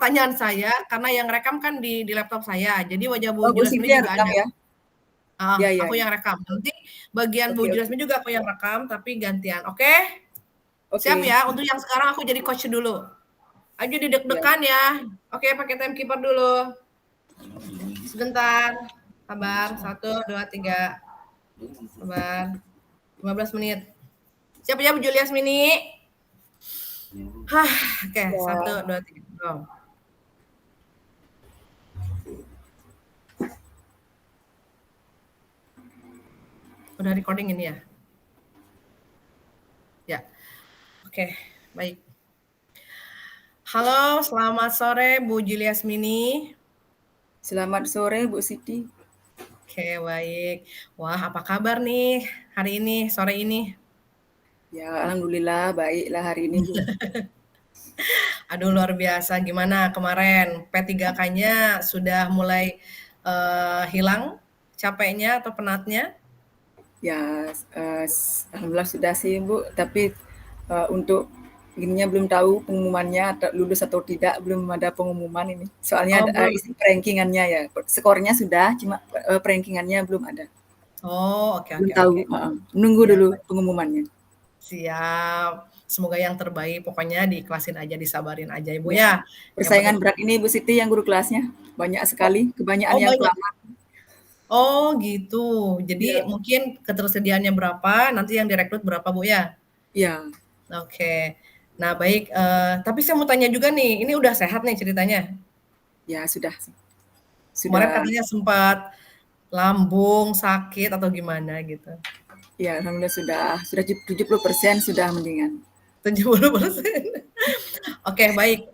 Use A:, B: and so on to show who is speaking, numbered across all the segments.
A: pertanyaan saya karena yang rekam kan di laptop saya, jadi wajah Bu
B: Oh, Bu
A: Juliasmini
B: Siti yang
A: juga
B: rekam
A: ada.
B: ya?
A: Heeh,
B: Ya, ya,
A: aku
B: ya.
A: yang rekam. Nanti bagian Bu
B: Oke, oke.
A: Juliasmini juga aku yang rekam, tapi gantian, oke? Siap
B: Oke.
A: ya, untuk yang sekarang aku jadi coach dulu. Aja
B: Ya.
A: didek-dekan ya. Oke, pakai timekeeper dulu. Sebentar, sabar. 1, 2, 3. Sabar. 15 menit. Siap ya Bu Juliasmini? Hah, oke. 1,
B: Ya.
A: 2, 3. Go. Udah recording ini ya? Ya. Oke, baik. Halo, selamat sore Bu Juliasmini.
B: Selamat sore Bu Siti.
A: Oke, baik. Wah, apa kabar nih hari ini, sore ini?
B: Ya, alhamdulillah baiklah hari ini, Bu.
A: Aduh, luar biasa. Gimana kemarin P3K-nya sudah mulai hilang capeknya atau penatnya?
B: Ya, alhamdulillah sudah sih, Bu. Tapi untuk ininya belum tahu pengumumannya lulus atau tidak, belum ada pengumuman ini. Soalnya
A: Oh, belum.
B: isi rankingannya ya. Skornya sudah, cuma rankingannya belum ada.
A: Oh, oke,
B: Belum
A: oke,
B: tahu.
A: oke.
B: Menunggu
A: Ya,
B: dulu
A: baik.
B: pengumumannya.
A: Siap. Semoga yang terbaik. Pokoknya diiklasin aja, disabarin aja, Ibu
B: Ya.
A: ya. Yang penting.
B: Persaingan berat ini Bu Siti yang guru kelasnya. Banyak
A: Oh,
B: sekali, kebanyakan
A: oh
B: yang
A: banyak.
B: pelamar.
A: Oh, gitu. Jadi
B: Ya,
A: mungkin ketersediaannya berapa, nanti yang direkrut berapa, Bu ya?
B: ya,
A: Oke. Nah, baik, tapi saya mau tanya juga nih, ini udah sehat nih ceritanya?
B: ya sudah.
A: Kemarin
B: Sudah.
A: katanya sempat lambung, sakit, atau gimana gitu?
B: Ya, alhamdulillah sudah 70% sudah mendingan.
A: 70%. Oke, baik.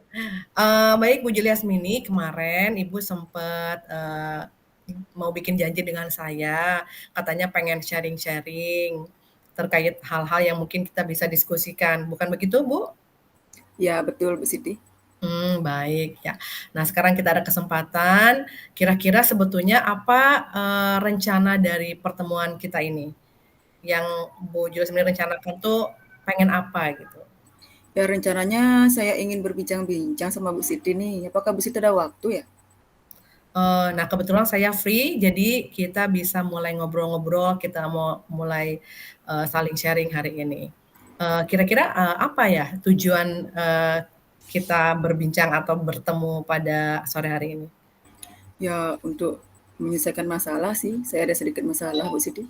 A: Baik Bu Juliasmini, kemarin Ibu sempat mau bikin janji dengan saya, katanya pengen sharing-sharing terkait hal-hal yang mungkin kita bisa diskusikan, bukan begitu, Bu?
B: Ya, betul Bu Siti.
A: Baik ya. Nah, sekarang kita ada kesempatan, kira-kira sebetulnya apa, rencana dari pertemuan kita ini? Yang Bu Julius sebenarnya rencanakan tuh pengen apa gitu?
B: Ya, rencananya saya ingin berbincang-bincang sama Bu Siti nih. Apakah Bu Siti ada waktu ya?
A: Nah kebetulan saya free, jadi kita bisa mulai ngobrol-ngobrol, kita mau mulai, saling sharing hari ini. Kira-kira, apa ya tujuan, kita berbincang atau bertemu pada sore hari ini?
B: Ya, untuk menyelesaikan masalah sih. Saya ada sedikit masalah Bu Siti.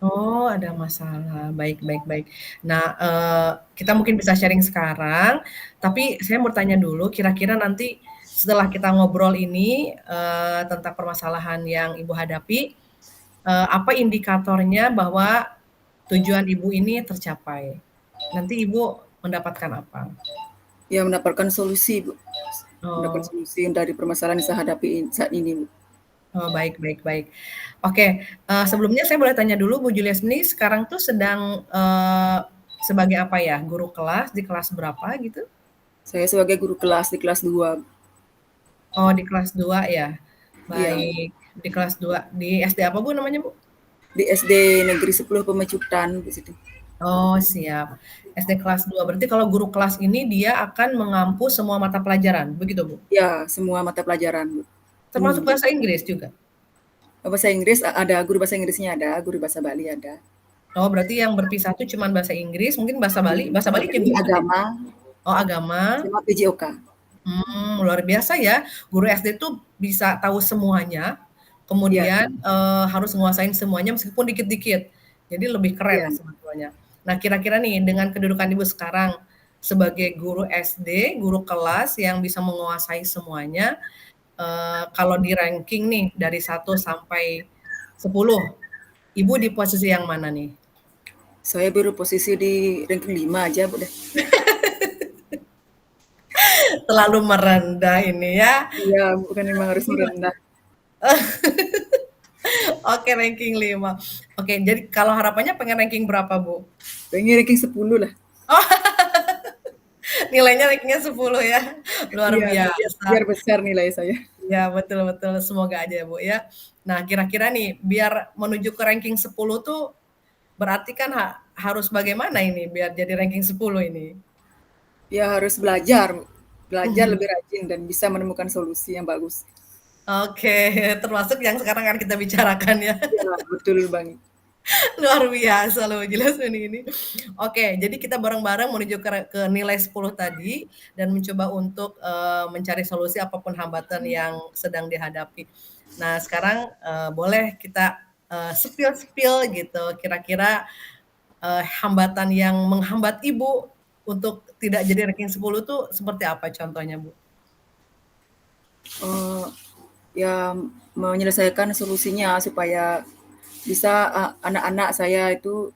A: Oh, ada masalah. Baik, baik, baik. Nah, kita mungkin bisa sharing sekarang, tapi saya mau tanya dulu, kira-kira nanti setelah kita ngobrol ini, tentang permasalahan yang Ibu hadapi, apa indikatornya bahwa tujuan Ibu ini tercapai? Nanti Ibu mendapatkan apa?
B: Ya, mendapatkan solusi Bu. Mendapat
A: Oh.
B: solusi dari permasalahan yang saya hadapi saat ini Bu.
A: Oh, baik, baik, baik. Oke, sebelumnya saya boleh tanya dulu Bu Julius ini sekarang tuh sedang, sebagai apa ya, guru kelas, di kelas berapa gitu?
B: Saya sebagai guru kelas di kelas 2.
A: Oh, di kelas 2 ya?
B: Iya,
A: Baik, di kelas 2 di SD apa Bu namanya Bu?
B: di SD Negeri 10 Pemecutan Bu Siti.
A: Oh, siap. SD kelas 2, berarti kalau guru kelas ini dia akan mengampu semua mata pelajaran, begitu Bu?
B: Ya, semua mata pelajaran Bu.
A: Termasuk bahasa Inggris juga?
B: Bahasa Inggris ada, guru bahasa Inggrisnya ada, guru bahasa Bali ada.
A: Oh, berarti yang berpisah tuh cuman bahasa Inggris, mungkin bahasa Bali
B: Bali,
A: juga ikut ya?
B: agama,
A: Oh, agama.
B: sama PJOK.
A: Luar biasa ya, guru SD tuh bisa tahu semuanya,
B: Iya,
A: kemudian, harus nguasain semuanya meskipun dikit-dikit. Jadi lebih keren
B: iya.
A: sebetulnya. Nah, kira-kira nih dengan kedudukan Ibu sekarang sebagai guru SD, guru kelas yang bisa menguasai semuanya, kalau di-ranking nih dari 1 sampai 10, Ibu di posisi yang mana nih?
B: Saya baru posisi di ranking 5 aja, Bu deh.
A: Terlalu merendah ini ya.
B: Iya, bukan memang harus merendah.
A: Oke, ranking 5. Oke, jadi kalau harapannya pengen ranking berapa, Bu?
B: Pengen ranking 10 lah.
A: Oh, nilainya rankingnya 10 ya, luar
B: Iya, biar
A: biasa.
B: besar nilai saya.
A: Ya, betul, betul, semoga aja ya, Bu, ya. Nah, kira-kira nih, biar menuju ke ranking 10 tuh, berarti kan harus bagaimana ini biar jadi ranking 10 ini?
B: Ya harus belajar, Bu. belajar lebih rajin dan bisa menemukan solusi yang bagus.
A: Oke, termasuk yang sekarang akan kita bicarakan ya.
B: Iya, betul banget.
A: Luar biasa loh jelasin ini. Oke, jadi kita bareng-bareng menuju ke nilai 10 tadi dan mencoba untuk, mencari solusi apapun hambatan yang sedang dihadapi. Nah sekarang, boleh kita, spill-spill gitu kira-kira, hambatan yang menghambat Ibu untuk tidak jadi ranking 10 tuh seperti apa contohnya, Bu?
B: Eee, ya menyelesaikan solusinya supaya bisa, anak-anak saya itu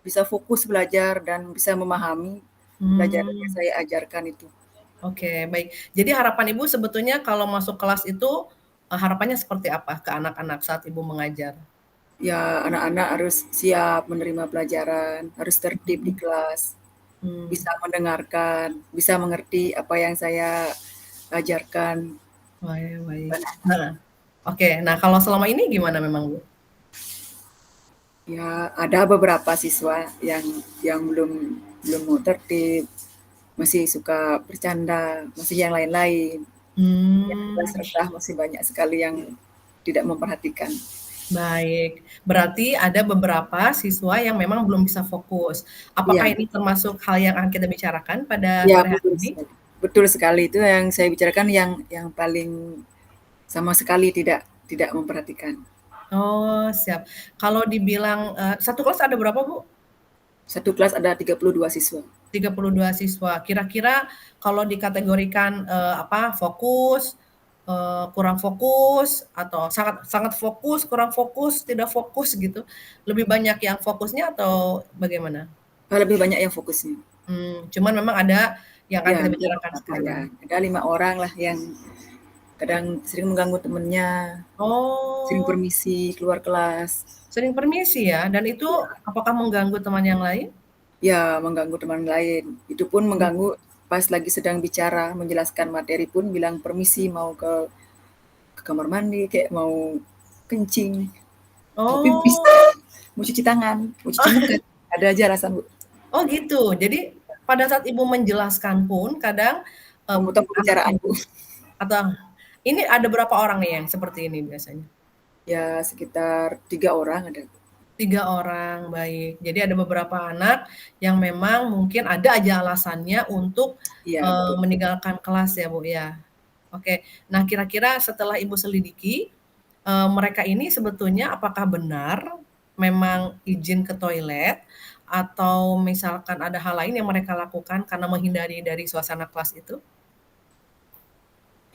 B: bisa fokus belajar dan bisa memahami pelajaran yang
A: Mmm.
B: saya ajarkan itu.
A: Oke, baik. Jadi harapan Ibu sebetulnya kalau masuk kelas itu, harapannya seperti apa ke anak-anak saat Ibu mengajar?
B: Ya, anak-anak harus siap menerima pelajaran, harus tertib di
A: Mhm.
B: kelas,
A: Mmm,
B: bisa mendengarkan, bisa mengerti apa yang saya ajarkan.
A: baik baik. Nah, oke. Nah, kalau selama ini gimana memang, Bu?
B: Ya, ada beberapa siswa yang belum belum mau tertib, masih suka bercanda, masih yang lain-lain. Yang kelas
A: Mmm,
B: rendah masih banyak sekali yang tidak memperhatikan.
A: baik. Berarti ada beberapa siswa yang memang belum bisa fokus.
B: Iya,
A: Apakah ini termasuk hal yang akan kita bicarakan pada
B: iya,
A: sore hari
B: betul
A: ini?
B: sekali. Betul sekali, itu yang saya bicarakan yang paling sama sekali tidak memperhatikan.
A: Oh, siap. Kalau dibilang, satu kelas ada berapa, Bu?
B: Satu kelas ada 32 siswa.
A: 32 siswa. Kira-kira kalau dikategorikan, apa, fokus, kurang fokus, atau sangat sangat fokus, kurang fokus, tidak fokus gitu, lebih banyak yang fokusnya atau bagaimana?
B: Lebih banyak yang fokusnya.
A: Cuman memang ada yang akan
B: Ya,
A: kita
B: ada
A: bicarakan
B: beberapa ya,
A: sekarang.
B: ada 5 orang lah yang kadang sering mengganggu temennya, sering
A: Oh,
B: permisi keluar kelas.
A: sering permisi ya? Dan itu
B: Ya,
A: apakah mengganggu teman yang lain?
B: ya mengganggu teman lain. Itu pun mengganggu pas lagi sedang bicara, menjelaskan materi pun bilang permisi mau ke kamar mandi, kayak mau kencing, tapi bisa
A: Oh.
B: mau cuci tangan, mau cuci muka, ada aja alasan, Bu.
A: Oh gitu. Jadi pada saat Ibu menjelaskan pun kadang,
B: Memotong
A: anaknya
B: pembicaraan, Bu.
A: atau ini ada berapa orang nih yang seperti ini biasanya?
B: Ya sekitar 3 orang ada.
A: 3 orang, baik. Jadi ada beberapa anak yang memang mungkin ada aja alasannya untuk,
B: Iya betul.
A: meninggalkan kelas ya, Bu, ya? Oke. Nah, kira-kira setelah Ibu selidiki, mereka ini sebetulnya apakah benar memang izin ke toilet atau misalkan ada hal lain yang mereka lakukan karena menghindari dari suasana kelas itu?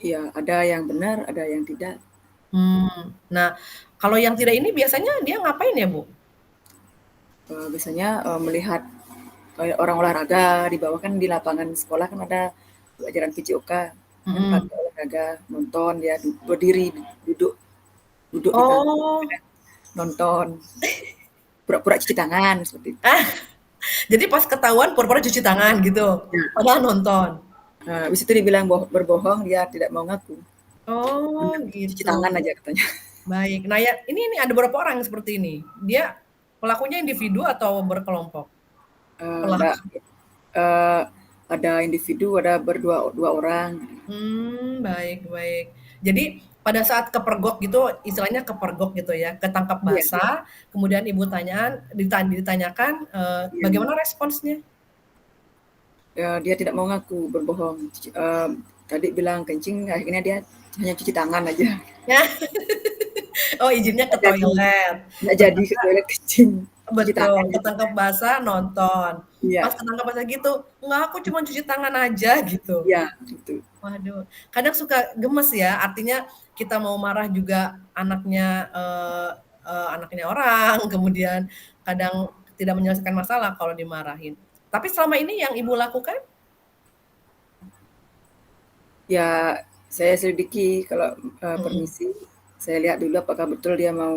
B: Iya, ada yang benar, ada yang tidak.
A: Nah, kalau yang tidak ini biasanya dia ngapain ya, Bu?
B: Biasanya, melihat kayak orang olahraga di bawah kan di lapangan sekolah kan ada pelajaran PJOK, kan
A: Mhm.
B: pakai olahraga, nonton dia berdiri, duduk duduk di tangga,
A: Oh,
B: nonton, pura-pura cuci tangan seperti itu.
A: ah, jadi pas ketahuan pura-pura cuci tangan gitu,
B: Ya,
A: padahal nonton?
B: habis itu dibilang berbohong, dia tidak mau ngaku.
A: Oh,
B: Cuci
A: gitu.
B: tangan aja katanya.
A: Baik. Nah, ya ini ada berapa orang yang seperti ini? Dia pelakunya individu atau berkelompok?
B: Enggak,
A: Pelaku.
B: eee, ada individu, ada dua orang.
A: Baik baik. Jadi pada saat kepergok gitu, istilahnya kepergok gitu ya, ketangkap
B: Iya,
A: basah, kemudian Ibu ditanyakan,
B: iya.
A: bagaimana responsnya?
B: Dia tidak mau ngaku, berbohong. Tadi bilang kencing, akhirnya dia hanya cuci tangan aja.
A: Oh, izinnya ke
B: Nggak jadi
A: toilet.
B: nggak jadi ke
A: Ternyata
B: toilet kencing, cuci
A: betul,
B: tangan gitu.
A: ketangkep basah, nonton. Pas
B: Iya,
A: ketangkep basah gitu, "Enggak, aku cuma cuci tangan aja," gitu.
B: iya, gitu.
A: Waduh, kadang suka gemes ya, artinya kita mau marah juga anaknya, anaknya orang, kemudian kadang tidak menyelesaikan masalah kalau dimarahin. Tapi selama ini yang Ibu lakukan?
B: Ya, saya selidiki kalau,
A: Mhm
B: permisi, saya lihat dulu apakah betul dia mau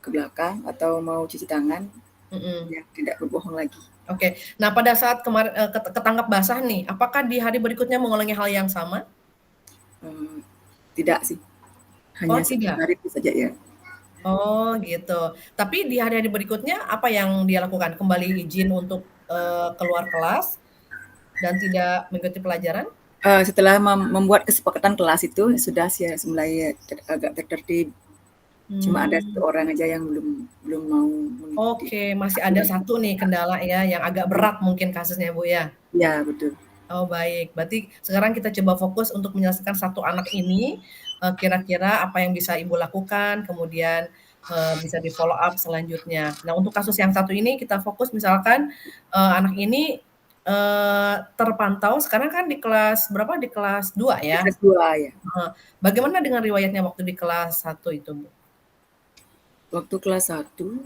B: ke belakang atau mau cuci tangan,
A: mhm,
B: ya tidak berbohong lagi.
A: oke. Nah, pada saat kemarin, ketangkap basah nih, apakah di hari berikutnya mengulangi hal yang sama?
B: Eee, Tidak sih, hanya
A: Oh, tidak?
B: hari itu saja ya.
A: Oh, gitu. Tapi di hari-hari berikutnya apa yang dia lakukan? Kembali izin untuk, keluar kelas dan tidak mengikuti pelajaran?
B: Setelah membuat kesepakatan kelas itu sudah sih mulai agak tertertib. Cuma ada 1
A: Mmm.
B: orang aja yang belum belum mau mengikuti
A: Oke, masih ada
B: aturan.
A: 1 nih kendala ya, yang agak berat mungkin kasusnya, Bu, ya?
B: Iya, betul.
A: Oh, baik. Berarti sekarang kita coba fokus untuk menyelesaikan 1 anak ini, kira-kira apa yang bisa Ibu lakukan, kemudian, bisa di-follow up selanjutnya. Nah, untuk kasus yang satu ini kita fokus misalkan, anak ini, terpantau sekarang kan di kelas berapa? Di kelas 2
B: Di
A: ya?
B: kelas 2 ya.
A: Heeh. Bagaimana dengan riwayatnya waktu di kelas 1 itu, Bu?
B: Waktu kelas 1,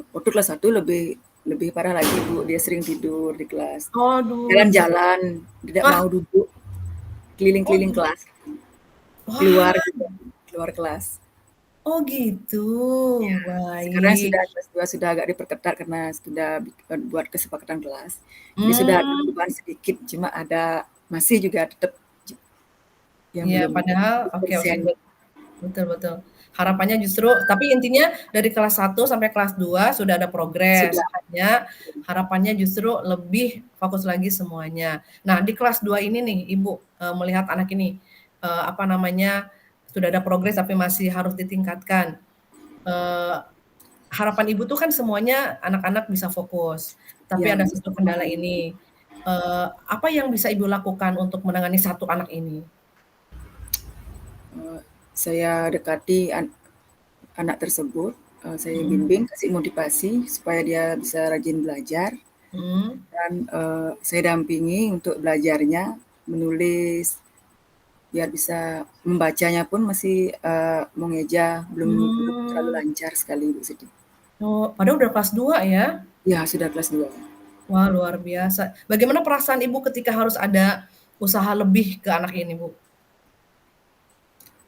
B: waktu kelas 1 lebih lebih parah lagi, Bu, dia sering tidur di kelas.
A: Aduh.
B: Jalan-jalan, tidak
A: Wah,
B: mau duduk,
A: oh
B: keliling-keliling
A: gi
B: kelas,
A: wah,
B: keluar juga, keluar kelas.
A: oh gitu,
B: Ya, sekarang
A: baik.
B: sudah kelas 2 sudah agak diperketat karena sudah buat kesepakatan kelas. Jadi sudah ada
A: Mmm.
B: perubahan sedikit, cuma ada masih juga tetap yang
A: Iya,
B: belum
A: padahal oke oke,
B: 100%.
A: betul betul. Harapannya justru tapi intinya dari kelas 1 sampai kelas 2 sudah ada progres,
B: Sudah.
A: hanya harapannya justru lebih fokus lagi semuanya. Nah, di kelas 2 ini nih, Ibu, melihat anak ini, apa namanya, sudah ada progres tapi masih harus ditingkatkan. Eee, Harapan Ibu tuh kan semuanya anak-anak bisa fokus, tapi
B: Ya,
A: ada satu kendala ini. Apa yang bisa Ibu lakukan untuk menangani satu anak ini?
B: eee, saya dekati anak tersebut, saya
A: Mhm.
B: bimbing, kasih motivasi supaya dia bisa rajin belajar
A: Mhm.
B: dan, saya dampingi untuk belajarnya, menulis, biar bisa membacanya pun masih, mengeja, belum terlalu
A: Mmm.
B: lancar sekali, Bu, sedih.
A: Oh, padahal udah kelas 2 ya?
B: Ya, sudah kelas 2.
A: Wah, luar biasa. Bagaimana perasaan Ibu ketika harus ada usaha lebih ke anak ini, Bu?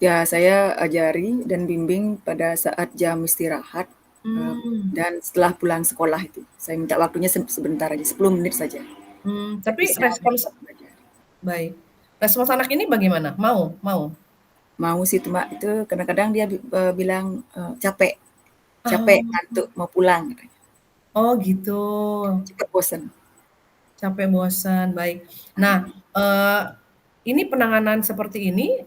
B: Ya, saya ajari dan bimbing pada saat jam istirahat, eee,
A: Mmm.
B: dan setelah pulang sekolah itu. Saya minta waktunya sebentar aja, 10 menit saja, biar
A: Tapi
B: bisa
A: respons
B: cepat belajar.
A: baik. Respons anak ini bagaimana? Mau mau?
B: Mau sih cuma itu kadang-kadang dia bilang, capek capek,
A: Oh
B: ngantuk, mau pulang katanya,
A: oh gitu,
B: cepet bosen.
A: capek, bosan, baik. Nah, ini penanganan seperti ini,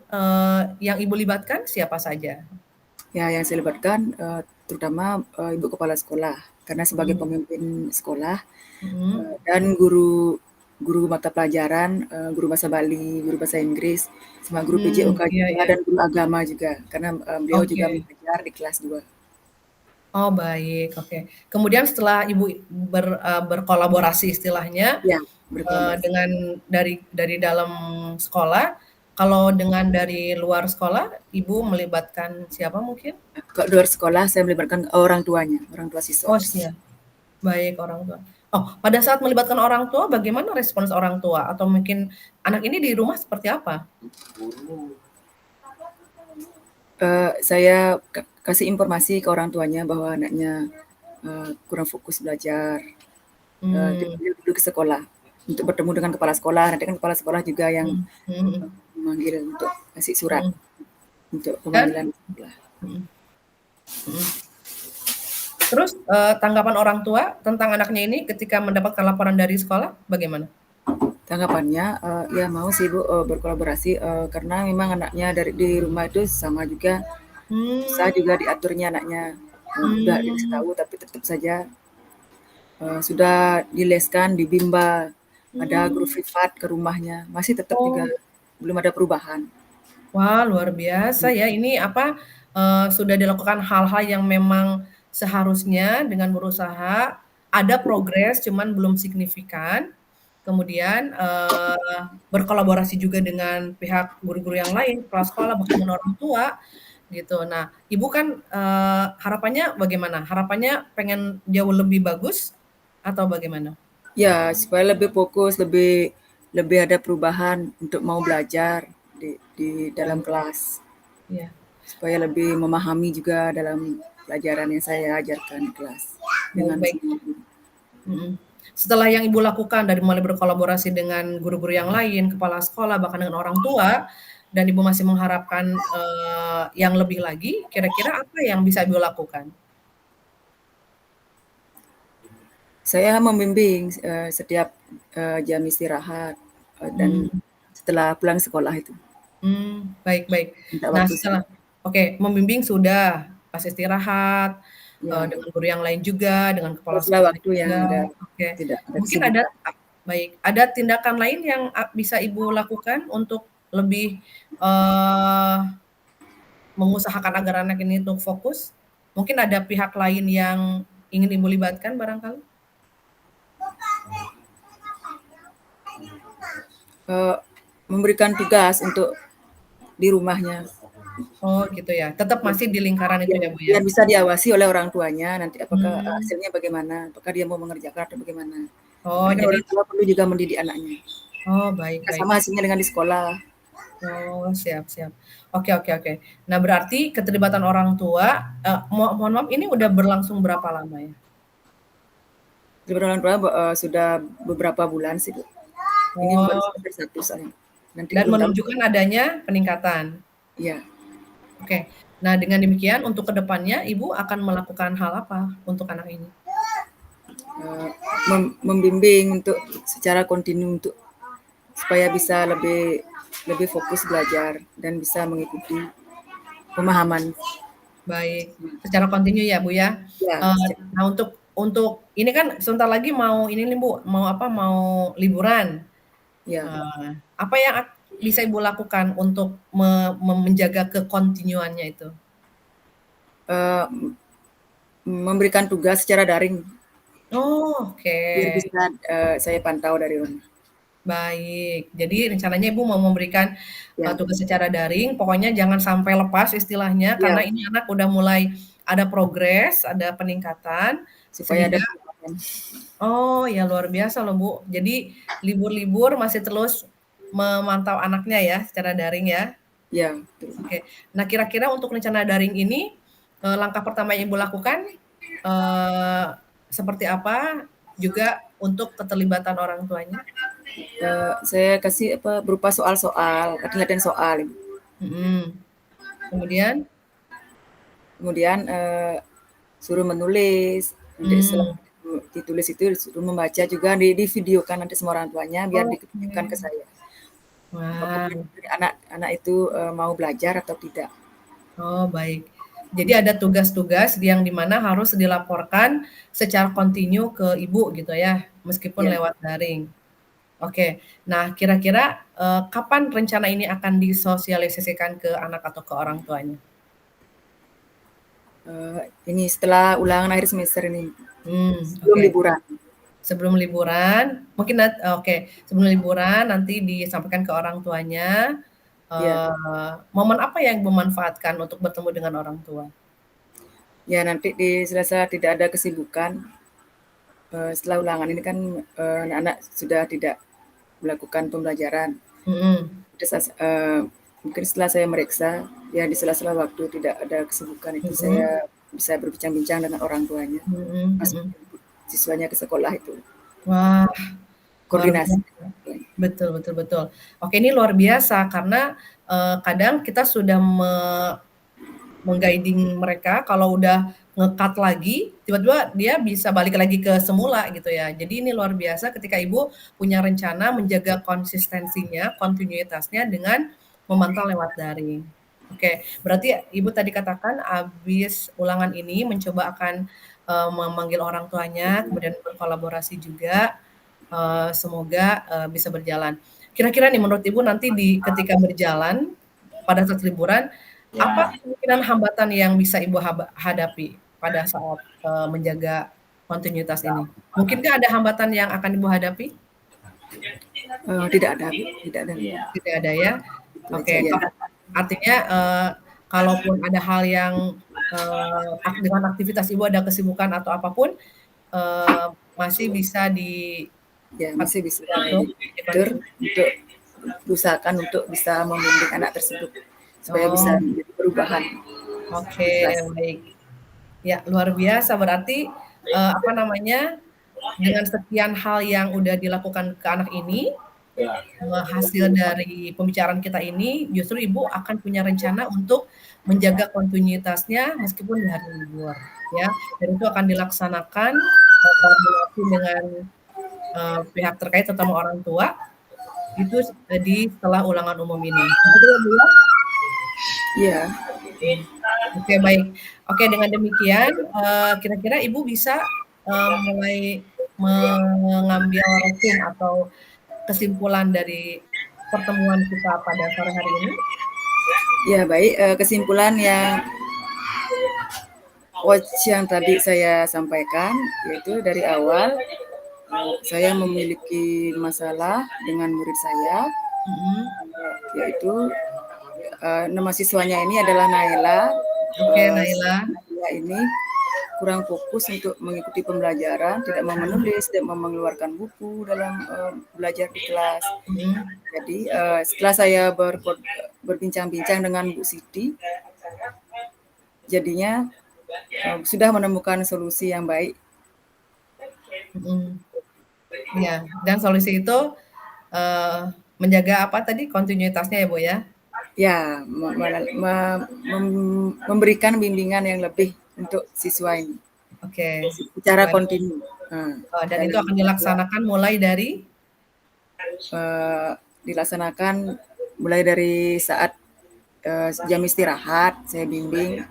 A: yang Ibu libatkan siapa saja?
B: Ya yang saya libatkan, terutama, ibu kepala sekolah, karena sebagai
A: Mhm
B: pemimpin sekolah,
A: mhm.
B: dan guru guru mata pelajaran, guru bahasa Bali, guru bahasa Inggris, sama guru PJOK
A: Iya
B: juga
A: iya.
B: dan guru agama juga, karena, beliau juga
A: Oke.
B: mengajar di kelas 2.
A: Oh, baik, oke. Kemudian setelah Ibu berkolaborasi istilahnya,
B: Ya, berkolaborasi.
A: dengan dari dalam sekolah, kalau dengan dari luar sekolah, Ibu melibatkan siapa mungkin?
B: Kalau luar sekolah saya melibatkan orang tuanya, orang tua siswa.
A: Oh, siap, baik, orang tua. Oh, pada saat melibatkan orang tua, bagaimana respons orang tua? Atau mungkin anak ini di rumah seperti apa?
B: Saya kasih informasi ke orang tuanya bahwa anaknya, kurang fokus belajar,
A: Mmm,
B: dipanggil dulu ke sekolah untuk bertemu dengan kepala sekolah. Nanti kan kepala sekolah juga yang,
A: mhm mhm mhm
B: memanggil untuk kasih surat
A: mhm.
B: untuk
A: Dan
B: pemanggilan sekolah.
A: mhm mhm. Terus, tanggapan orang tua tentang anaknya ini ketika mendapatkan laporan dari sekolah bagaimana?
B: Tanggapannya, ya mau sih Bu, berkolaborasi, karena memang anaknya dari di rumah itu sama juga, susah
A: Mmm,
B: juga diaturnya anaknya, udah dikasih
A: mmm,
B: tahu tapi tetap saja, sudah dileskan, dibimba, ada guru
A: mmm.
B: privat ke rumahnya, masih tetap juga
A: Oh,
B: belum ada perubahan.
A: wah, luar biasa ya ini apa, sudah dilakukan hal-hal yang memang seharusnya dengan berusaha, ada progres cuman belum signifikan, kemudian, berkolaborasi juga dengan pihak guru-guru yang lain, kepala sekolah, bahkan dengan orang tua, gitu. Nah, Ibu kan, harapannya bagaimana? Harapannya pengen jauh lebih bagus atau bagaimana?
B: Ya, supaya lebih fokus, lebih lebih ada perubahan untuk mau belajar di dalam
A: Baik,
B: kelas,
A: iya,
B: supaya lebih memahami juga dalam pelajaran yang saya ajarkan di kelas
A: baik
B: dengan
A: baik.
B: semua guru.
A: Mhm. Setelah yang Ibu lakukan dari mulai berkolaborasi dengan guru-guru yang lain, kepala sekolah, bahkan dengan orang tua, dan Ibu masih mengharapkan, yang lebih lagi, kira-kira apa yang bisa Ibu lakukan?
B: Saya membimbing, setiap, jam istirahat, dan
A: Mmm,
B: setelah pulang sekolah itu.
A: Baik baik.
B: Minta
A: Nah
B: waktu
A: setelah
B: sedikit.
A: oke, membimbing sudah, pas istirahat,
B: Ya,
A: dengan guru yang lain juga, dengan kepala
B: setelah
A: sekolah
B: waktu yang
A: juga,
B: ada
A: oke.
B: tidak ada
A: Mungkin ada
B: kesibukan.
A: baik, ada tindakan lain yang bisa Ibu lakukan untuk lebih, eee, mengusahakan agar anak ini untuk fokus? Mungkin ada pihak lain yang ingin Ibu libatkan barangkali?
B: Eee, memberikan tugas untuk di rumahnya.
A: Oh gitu ya, tetap masih di lingkaran itu
B: Biar
A: ya, Bu, ya?
B: biar bisa diawasi oleh orang tuanya nanti apakah,
A: Mmm.
B: hasilnya bagaimana, apakah dia mau mengerjakan atau bagaimana.
A: Oh
B: Karena kan
A: jadi
B: orang tua perlu juga mendidik anaknya.
A: oh baik
B: Nggak
A: baik.
B: sama hasilnya dengan di sekolah.
A: Oh, siap siap. Oke oke oke. Nah, berarti keterlibatan orang tua, mohon maaf ini udah berlangsung berapa lama ya?
B: Daripada orang tua sudah beberapa bulan sih, Bu. Ini baru
A: Oh,
B: semester 1 soalnya. Nanti
A: dan
B: belum tahu.
A: menunjukkan adanya peningkatan.
B: Iya,
A: Oke. Nah, dengan demikian untuk kedepannya Ibu akan melakukan hal apa untuk anak ini?
B: eee, membimbing untuk secara kontinu untuk supaya bisa lebih lebih fokus belajar dan bisa mengikuti pemahaman.
A: Baik, secara kontinu ya, Bu, ya?
B: Ya,
A: Nah untuk ini kan sebentar lagi mau ini nih, Bu, mau apa, mau liburan.
B: ya,
A: Apa yang bisa Ibu lakukan untuk menjaga kekontinuannya itu?
B: eee, memberikan tugas secara daring
A: Oh, oke.
B: biar bisa, saya pantau dari rumah.
A: Baik. Jadi rencananya Ibu mau memberikan,
B: Ya,
A: tugas secara daring, pokoknya jangan sampai lepas istilahnya,
B: iya,
A: karena ini anak udah mulai ada progres, ada peningkatan,
B: supaya ada
A: sehingga
B: peningkatan.
A: oh, ya luar biasa loh, Bu. Jadi libur-libur masih terus memantau anaknya ya, secara daring ya?
B: Ya, betul.
A: Oke. Nah, kira-kira untuk rencana daring ini, langkah pertama yang Ibu lakukan, eee, seperti apa? Juga untuk keterlibatan orang tuanya?
B: Saya kasih apa, berupa soal-soal, latihan soal.
A: Mhm. Kemudian?
B: Kemudian, suruh menulis, nanti setelah
A: Mmm.
B: ditulis itu disuruh membaca juga, divideokan nanti sama orang tuanya biar dikirimkan ke
A: Oke.
B: saya. Apakah
A: Wah.
B: benar-benar anak itu, mau belajar atau tidak.
A: Oh, baik. Jadi ada tugas-tugas yang di mana harus dilaporkan secara kontinu ke Ibu gitu ya, meskipun
B: Ya,
A: lewat daring. Oke. Nah, kira-kira, kapan rencana ini akan disosialisasikan ke anak atau ke orang tuanya?
B: ini setelah ulangan akhir semester ini, sebelum
A: Oke.
B: liburan.
A: Sebelum liburan, mungkin oke, sebelum liburan nanti disampaikan ke orang tuanya,
B: Ya,
A: momen apa yang memanfaatkan untuk bertemu dengan orang tua?
B: ya nanti di selasa tidak ada kesibukan, setelah ulangan ini kan, anak-anak sudah tidak melakukan pembelajaran.
A: Mhm,
B: Terus, mungkin setelah saya meriksa, ya di sela-sela waktu tidak ada kesibukan itu
A: mhm,
B: saya bisa berbincang-bincang dengan orang tuanya,
A: mhm
B: pas
A: mhm.
B: menjemput siswanya ke sekolah itu,
A: Wah, luar
B: koordinasi.
A: biasa. Betul betul betul. Oke, ini luar biasa karena, kadang kita sudah meng-guiding mereka kalau udah nge-cut lagi, tiba-tiba dia bisa balik lagi ke semula gitu ya. Jadi ini luar biasa ketika Ibu punya rencana menjaga konsistensinya, kontinuitasnya dengan memantau lewat daring. Oke, berarti Ibu tadi katakan habis ulangan ini mencoba akan, memanggil orang tuanya, kemudian berkolaborasi juga, semoga, bisa berjalan. Kira-kira nih menurut Ibu nanti ketika berjalan, pada saat liburan, apa kemungkinan hambatan yang bisa Ibu hadapi pada saat, menjaga kontinuitas ini? Mungkinkah ada hambatan yang akan Ibu hadapi?
B: Tidak ada, Bu, tidak ada.
A: Tidak ada ya?
B: Itu aja
A: Oke,
B: ya.
A: artinya, kalaupun ada hal yang, dengan aktivitas Ibu ada kesibukan atau apapun, masih bisa
B: Ya masih bisa
A: diatur,
B: diatur
A: dikontrol.
B: untuk diusahakan untuk bisa membimbing anak tersebut supaya bisa
A: Oh,
B: menjadi perubahan
A: oke,
B: ikhlas.
A: baik. Ya, luar biasa berarti, apa namanya, dengan sekian hal yang udah dilakukan ke anak ini, hasil dari pembicaraan kita ini, justru Ibu akan punya rencana untuk menjaga kontinuitasnya meskipun di hari libur, ya. Dan itu akan dilaksanakan, koordinasi dengan, pihak terkait terutama orang tua, Itu di setelah ulangan umum ini. Begitu ya, Bu, ya?
B: Iya.
A: Oke, baik. Oke, dengan demikian, kira-kira Ibu bisa, mulai mengambil resume atau kesimpulan dari pertemuan kita pada sore hari ini?
B: Ya, baik, kesimpulan yang quotes yang tadi saya sampaikan, yaitu dari awal, saya memiliki masalah dengan murid saya, yaitu nama siswanya ini adalah Naila.
A: Oke, Naila.
B: Naila ini kurang fokus untuk mengikuti pembelajaran, tidak mau menulis, tidak mau mengeluarkan buku dalam belajar di kelas. Jadi setelah saya berbincang-bincang dengan Bu Siti, jadinya sudah menemukan solusi yang baik.
A: Ya, dan solusi itu menjaga apa tadi kontinuitasnya ya Bu ya?
B: Ya, memberikan bimbingan yang lebih untuk siswa ini.
A: Oke.
B: Secara kontinu.
A: Dan itu akan dilaksanakan mulai dari?
B: Dilaksanakan mulai dari saat jam istirahat, saya bimbing,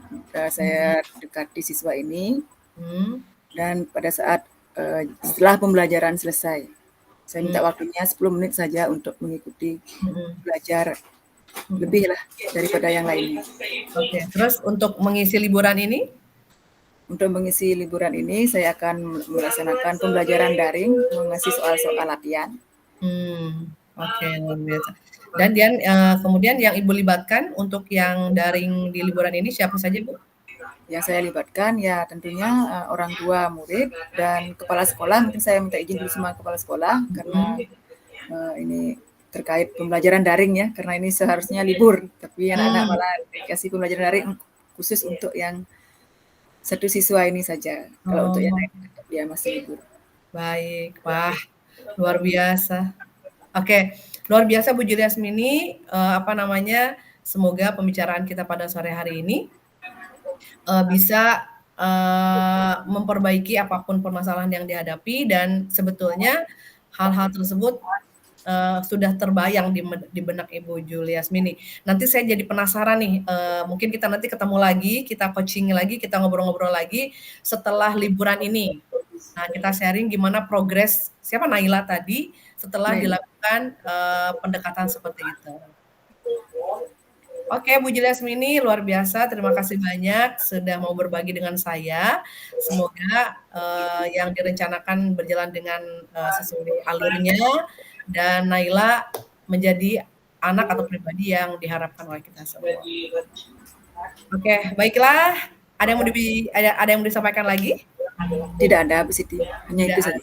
B: saya dekati siswa ini, dan pada saat setelah pembelajaran selesai, saya minta waktunya 10 menit saja untuk mengikuti belajar lebih lah daripada yang lainnya.
A: Oke, terus untuk mengisi liburan ini?
B: Untuk mengisi liburan ini, saya akan melaksanakan pembelajaran daring, mengasih soal-soal latihan.
A: Oke, luar biasa. Dan kemudian yang Ibu libatkan untuk yang daring di liburan ini siapa saja, Bu?
B: Yang saya libatkan ya tentunya orang tua murid dan kepala sekolah. Mungkin saya minta izin dulu sama kepala sekolah karena ini terkait pembelajaran daring ya, karena ini seharusnya libur, tapi anak-anak malah dikasih pembelajaran daring khusus untuk yang satu siswa ini saja. Kalau untuk yang lain dia masih libur.
A: Baik, wah luar biasa. Oke, luar biasa Bu Juliasmini, semoga pembicaraan kita pada sore hari ini bisa memperbaiki apapun permasalahan yang dihadapi, dan sebetulnya hal-hal tersebut sudah terbayang di benak Ibu Juliasmini. Nanti saya jadi penasaran nih, mungkin kita nanti ketemu lagi, kita coaching lagi, kita ngobrol-ngobrol lagi setelah liburan ini. Nah, kita sharing gimana progres siapa Naila tadi setelah dilakukan pendekatan seperti itu. Oke, Bu Juliasmini, luar biasa. Terima kasih banyak sudah mau berbagi dengan saya. Semoga yang direncanakan berjalan dengan sesuai alurnya, dan Naila menjadi anak atau pribadi yang diharapkan oleh kita semua. Oke, baiklah. Ada yang mau disampaikan lagi?
B: Tidak ada, Bu Siti. Hanya itu saja.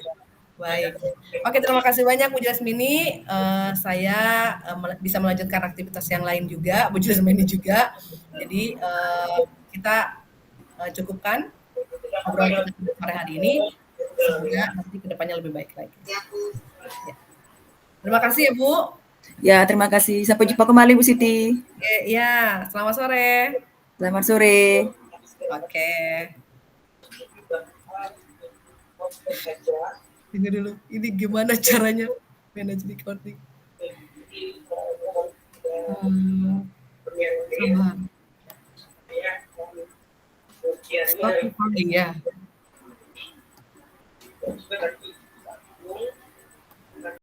A: Baik. Oke, terima kasih banyak Bu Juliasmini. Saya bisa melanjutkan aktivitas yang lain juga, Bu Juliasmini juga. Jadi kita cukupkan obrolan kita sore hari ini. Semoga nanti kedepannya lebih baik lagi. Ya. Terima kasih ya Bu.
B: Ya, terima kasih. Sampai jumpa kembali Bu Siti.
A: Ya, selamat sore.
B: Selamat sore.
A: Oke. Dengar dulu, ini gimana caranya manage recording? Stop recording ya.